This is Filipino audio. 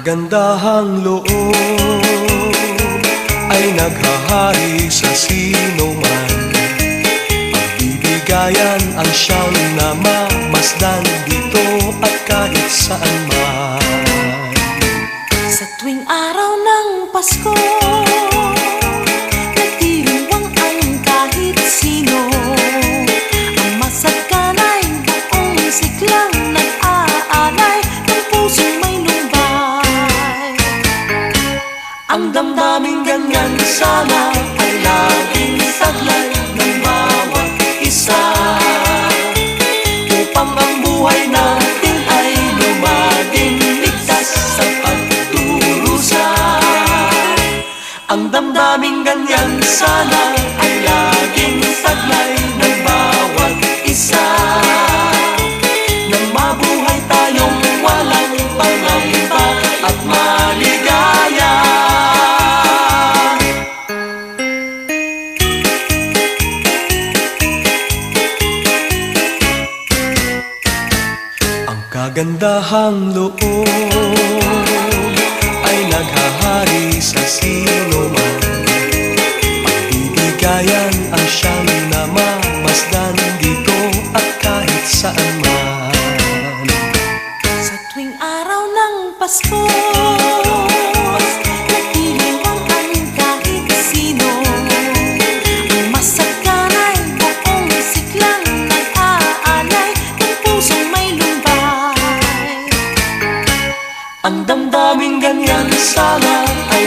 kagandahang loob ay naghahari sa sino man. Pagbibigayan ang siyang namamasdan dito at kahit saan man. Sa tuwing araw ng Pasko, nagdiriwang ang kahit sino. Ang masagkanay buong siklang nag-aalay ng pusong may lumbay. Ang damdaming ganyan sana ay laging saglay ng bawat isa, upang ang buhay natin ay lumaging ligtas sa pagdurusa. Ang damdaming ganyan sana ay laging saglay ng bawat isa, nang mabuhay tayong walang pangamba at maligaya. Ang kagandahang loob ay naghahari sa sino man. Pagbibigayan ang siyang namamasdan dito at kahit saan man. Sa tuwing araw ng Pasko, nagdiriwang ang kahit sino. Ang masagkanay buong siklang nag-aalay ng pusong may lumbay. Ang damdaming ganyan sana ay